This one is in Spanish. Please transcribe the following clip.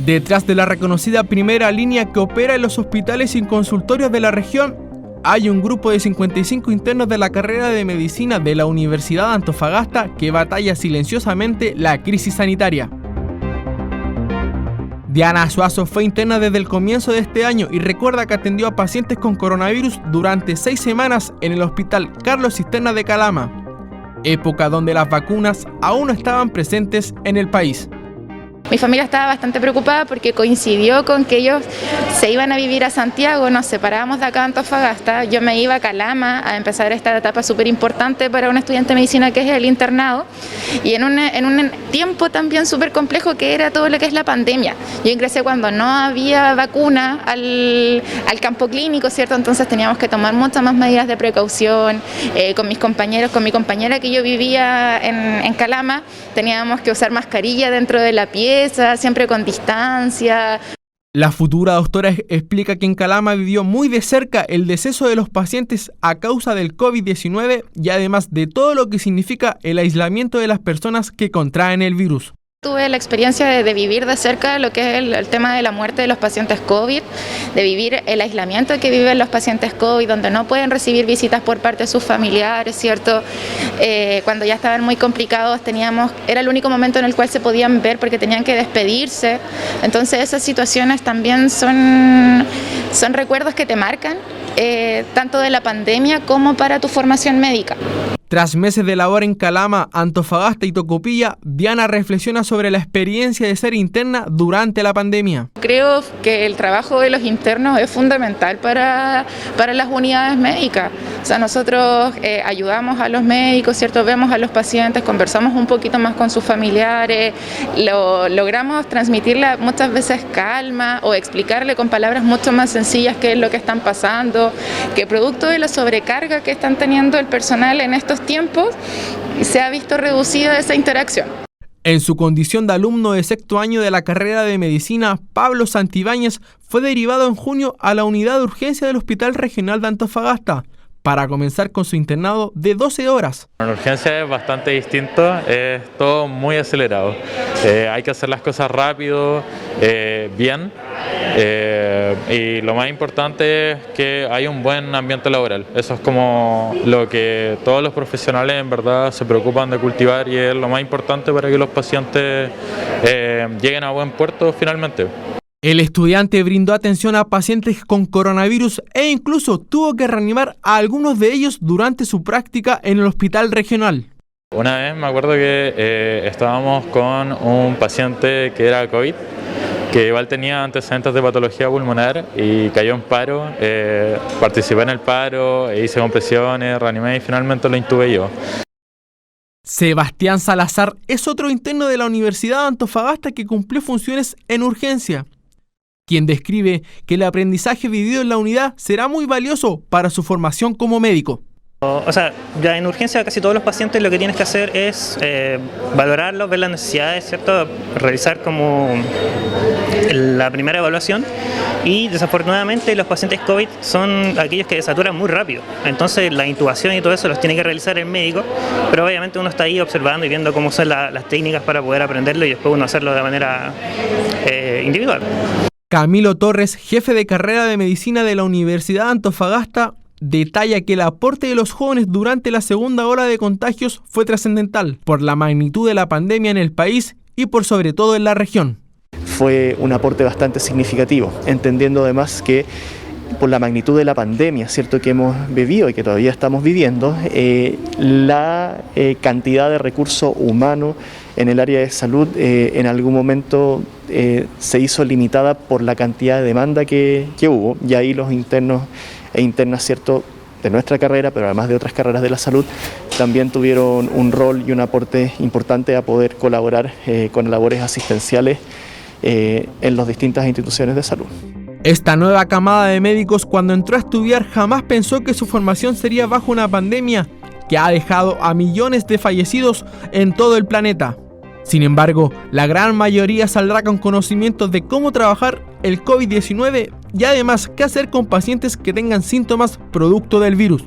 Detrás de la reconocida primera línea que opera en los hospitales y consultorios de la región, hay un grupo de 55 internos de la carrera de medicina de la Universidad de Antofagasta que batalla silenciosamente la crisis sanitaria. Diana Suazo fue interna desde el comienzo de este año y recuerda que atendió a pacientes con coronavirus durante 6 semanas en el Hospital Carlos Cisterna de Calama, época donde las vacunas aún no estaban presentes en el país. Mi familia estaba bastante preocupada porque coincidió con que ellos se iban a vivir a Santiago, nos separábamos de acá de Antofagasta, yo me iba a Calama a empezar esta etapa súper importante para un estudiante de medicina que es el internado, y en un tiempo también súper complejo que era todo lo que es la pandemia. Yo ingresé cuando no había vacuna al campo clínico, ¿cierto? Entonces teníamos que tomar muchas más medidas de precaución, con mis compañeros, con mi compañera que yo vivía en Calama, teníamos que usar mascarilla dentro de la pieza, siempre con distancia. La futura doctora explica que en Calama vivió muy de cerca el deceso de los pacientes a causa del COVID-19 y además de todo lo que significa el aislamiento de las personas que contraen el virus. Tuve la experiencia de vivir de cerca lo que es el tema de la muerte de los pacientes COVID, de vivir el aislamiento que viven los pacientes COVID, donde no pueden recibir visitas por parte de sus familiares, ¿cierto? Cuando ya estaban muy complicados, era el único momento en el cual se podían ver porque tenían que despedirse. Entonces esas situaciones también son recuerdos que te marcan, tanto de la pandemia como para tu formación médica. Tras meses de labor en Calama, Antofagasta y Tocopilla, Diana reflexiona sobre la experiencia de ser interna durante la pandemia. Creo que el trabajo de los internos es fundamental para las unidades médicas. O sea, nosotros ayudamos a los médicos, ¿cierto? Vemos a los pacientes, conversamos un poquito más con sus familiares, logramos transmitirle muchas veces calma o explicarle con palabras mucho más sencillas qué es lo que están pasando, que producto de la sobrecarga que están teniendo el personal en estos tiempos, se ha visto reducida esa interacción. En su condición de alumno de 6º año de la carrera de medicina, Pablo Santibáñez fue derivado en junio a la unidad de urgencia del Hospital Regional de Antofagasta para comenzar con su internado de 12 horas. La urgencia es bastante distinto, es todo muy acelerado. Hay que hacer las cosas rápido, bien, y lo más importante es que hay un buen ambiente laboral. Eso es como lo que todos los profesionales en verdad se preocupan de cultivar y es lo más importante para que los pacientes lleguen a buen puerto finalmente. El estudiante brindó atención a pacientes con coronavirus e incluso tuvo que reanimar a algunos de ellos durante su práctica en el hospital regional. Una vez me acuerdo que estábamos con un paciente que era COVID, que igual tenía antecedentes de patología pulmonar y cayó en paro, participé en el paro, hice compresiones, reanimé y finalmente lo intubé yo. Sebastián Salazar es otro interno de la Universidad de Antofagasta que cumplió funciones en urgencia, quien describe que el aprendizaje vivido en la unidad será muy valioso para su formación como médico. O sea, ya en urgencia casi todos los pacientes lo que tienes que hacer es valorarlos, ver las necesidades, ¿cierto? Realizar como la primera evaluación y desafortunadamente los pacientes COVID son aquellos que desaturan muy rápido. Entonces la intubación y todo eso los tiene que realizar el médico, pero obviamente uno está ahí observando y viendo cómo son las técnicas para poder aprenderlo y después uno hacerlo de manera individual. Camilo Torres, jefe de carrera de medicina de la Universidad de Antofagasta, detalla que el aporte de los jóvenes durante la segunda ola de contagios fue trascendental por la magnitud de la pandemia en el país y por sobre todo en la región. Fue un aporte bastante significativo, entendiendo además que por la magnitud de la pandemia, ¿cierto?, que hemos vivido y que todavía estamos viviendo, la cantidad de recurso humano en el área de salud en algún momento se hizo limitada por la cantidad de demanda que hubo, y ahí los internos e internas, ¿cierto?, de nuestra carrera, pero además de otras carreras de la salud, también tuvieron un rol y un aporte importante a poder colaborar con labores asistenciales en las distintas instituciones de salud. Esta nueva camada de médicos, cuando entró a estudiar, jamás pensó que su formación sería bajo una pandemia que ha dejado a millones de fallecidos en todo el planeta. Sin embargo, la gran mayoría saldrá con conocimientos de cómo trabajar el COVID-19 y además qué hacer con pacientes que tengan síntomas producto del virus.